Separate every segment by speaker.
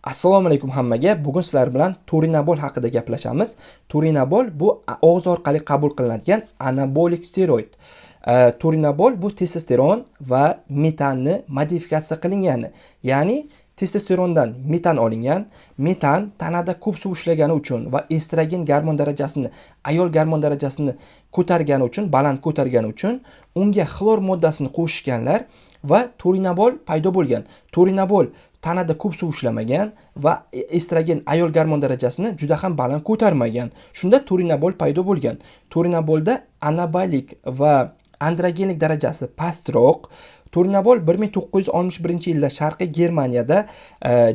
Speaker 1: Assalomu alaykum hammaga. Bugun sizlar bilan turinabol haqida gaplashamiz. Turinabol bu og'iz orqali qabul qilinadigan anabolik steroid. Turinabol bu testosteron va metanni modifikatsiya qilingani. Ya'ni testosterondan metan olingan. Metan tanada ko'p suv ishlagani uchun va estrogen gormon darajasini, ayol gormon darajasini ko'targani uchun, baland ko'targani uchun unga xlor moddasini qo'shishganlar va turinabol paydo bo'lgan. Turinabol tanada ko'p suv ishlamagan va estrogen ayol gormon darajasini juda ham baland ko'tarmagan. Shunda turinabol paydo bo'lgan. Turinabolda anabolik va androgenlik darajasi pastroq. Turinabol 1961-yilda Sharqiy Germaniyada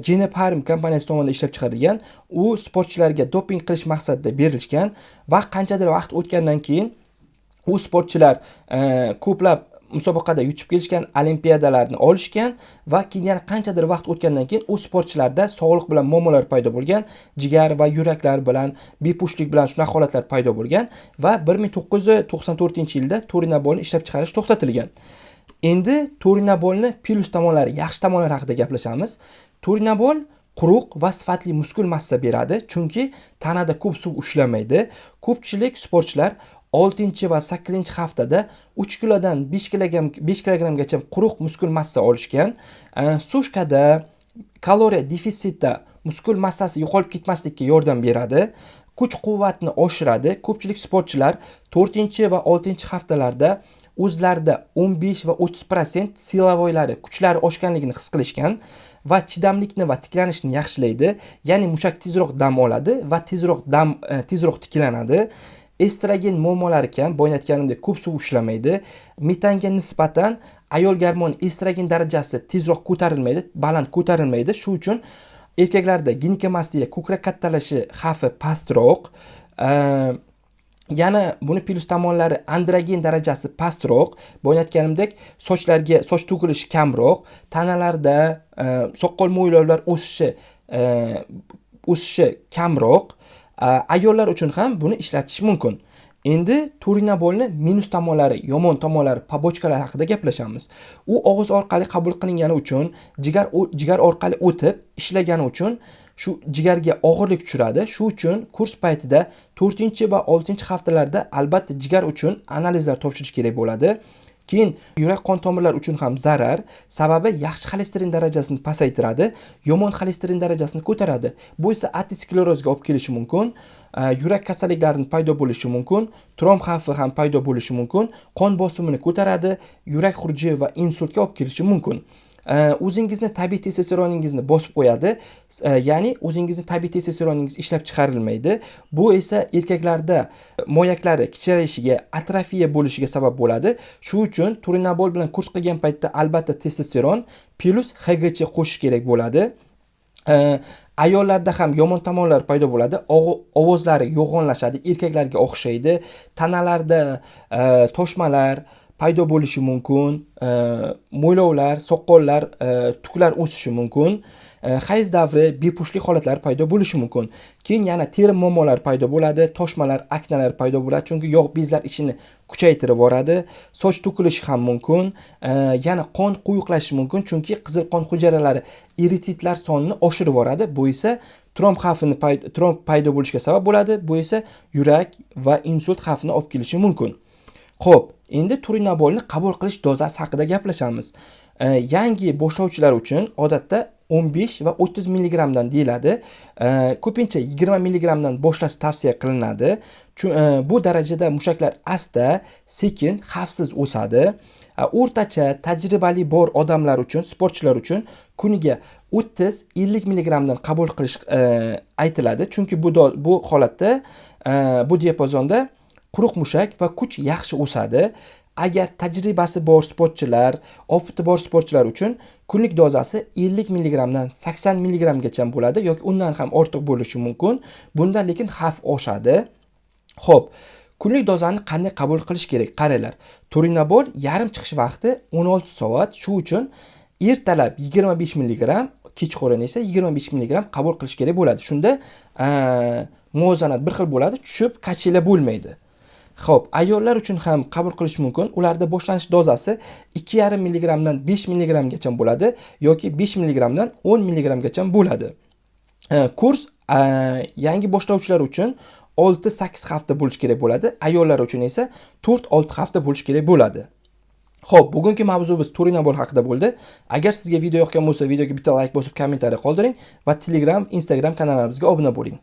Speaker 1: Genepharm kompaniyasi tomonidan ishlab chiqarilgan. U sportchilarga doping qilish maqsadida berilgan va qanchadir vaqt o'tgandan keyin u sportchilar ko'plab musobaqada yutib kelishgan, olimpiadalarni olishgan va keyin yana qanchadir vaqt o'tgandan keyin u sportchilarda sog'liq bilan muammolar paydo bo'lgan, jigar va yuraklar bilan, bepushtlik bilan shunaqa holatlar paydo bo'lgan va 1994-yilda turinabolni ishlab chiqarish to'xtatilgan. Endi turinabolni plus tomonlari, yaxshi tomonlari haqida gaplashamiz. Turinabol quruq va sifatli muskul massa beradi, chunki tanada ko'p suv ushlamaydi. Ko'pchilik sportchilar 6 va 8 haftada 3 kilodan 5 kilogrammgacha quruq muskul massa olishgan. Sushkada kaloriya defitsitda muskul massasi yo'qolib ketmaslikka yordam beradi. Kuch-quvvatni oshiradi. Ko'pchilik sportchilar 4 va 6 haftalarda o'zlarida 15 va 30% silovoylari, kuchlari oshganligini his qilishgan va chidamlikni va tiklanishni yaxshilaydi. Ya'ni mushak tezroq dam oladi va tezroq tiklanadi. Estrogen muammolari kam, boya aytganimdek ko'p suv ushlamaydi. Metanga nisbatan ayol gormon estrogen darajasi tezroq ko'tarilmaydi, baland ko'tarilmaydi. Shu uchun erkaklarda ginekamastiya, ko'krak kattalashi xavfi pastroq. Yana buni plus tomonlari androgen darajasi pastroq. Boya aytganimdek soch to'kilishi kamroq, tanalarda soqol mo'ylovlar o'sishi kamroq. Ayollar uchun ham buni ishlatish mumkin. Endi turinabolni minus tomonlari, yomon tomonlari, pobochkalar haqida gaplashamiz. U og'iz orqali qabul qilingani uchun, jigar orqali o'tib ishlagani uchun shu jigarga og'irlik tushiradi. Shu uchun kurs paytida 4 va 6 haftalarda albatta jigar uchun analizlar topshirish kerak bo'ladi. Keyin yurak qon tomirlari uchun ham zarar, sababi yaxshi xolesterin darajasini pasaytiradi, yomon xolesterin darajasini ko'taradi. Bu esa aterosklerozga olib kelishi mumkin, yurak kasalliklarining paydo bo'lishi mumkin, tromb xavfi ham paydo bo'lishi mumkin, qon bosimini ko'taradi, yurak xuruji va insultga olib kelishi mumkin. O'zingizni tabiiy testosteroningizni bosib qo'yadi. Ya'ni o'zingizni tabiiy testosteroningiz ishlab chiqarilmaydi. Bu esa erkaklarda moyaklari kichrayishiga, atrofiya bo'lishiga sabab bo'ladi. Shu uchun turinabol bilan kurs qilgan paytda albatta testosteron plus HGC qo'shish kerak bo'ladi. Ayollarda ham yomon tomonlar paydo bo'ladi. Ovozlari yo'g'onlashadi, erkaklarga o'xshaydi. Tanalarda toshmalar paydo bo'lishi mumkin, mo'ylovlar, soqollar, tuklar o'sishi mumkin, hayz davri, bepushtlik holatlari paydo bo'lishi mumkin. Keyin yana teri muammolari paydo bo'ladi, toshmalar, aknalar paydo bo'ladi, chunki yog' bezlar ishini kuchaytirib boradi, soch to'kilishi ham mumkin, yana qon quyuqlashishi mumkin, chunki qizil qon hujayralari erititlar sonini oshirib boradi. Bu esa tromb paydo bo'lishiga sabab bo'ladi. Bu esa yurak va insult xavfini olib kelishi mumkin. Xo'p, endi turinabolni qabul qilish dozasi haqida gaplashamiz. Yangi boshlovchilar uchun odatda 15 va 30 mg dan deyiladi. Ko'pincha 20 mg dan boshlash tavsiya qilinadi. Bu darajada mushaklar asta, sekin, xavfsiz o'sadi. O'rtacha tajribali bor odamlar uchun, sportchilar uchun kuniga 30-50 mg dan qabul qilish aytiladi. Chunki bu holatda, bu diapazonda quruq mushak va kuch yaxshi o'sadi. Agar tajribasi bor sportchilar, opiti bor sportchilar uchun kunlik dozasi 50 mg dan 80 mg gacha bo'ladi yoki undan ham ortiq bo'lishi mumkin. Bunda lekin xavf oshadi. Xo'p, kunlik dozani qanday qabul qilish kerak? Qaranglar. Turinabol yarim chiqish vaqti 16 soat. Shu uchun ertalab 25 mg, kechqurun esa 25 mg qabul qilish kerak bo'ladi. Shunda muvozanat bir xil bo'ladi, tushib kachila bo'lmaydi. Xo'p, ayollar uchun ham qabul qilish mumkin. Ularda boshlanish dozasi 2,5 mg dan 5 mg gacha bo'ladi yoki 5 mg dan 10 mg gacha bo'ladi. Kurs yangi boshlovchilar uchun 6-8 hafta bo'lishi kerak bo'ladi. Ayollar uchun esa 4-6 hafta bo'lishi kerak bo'ladi. Xo'p, bugungi mavzuimiz Turinabol haqida bo'ldi. Agar sizga video yoqgan bo'lsa, videoga bitta like bosib, kommentariy qoldiring va Telegram, Instagram kanallarimizga obuna bo'ling.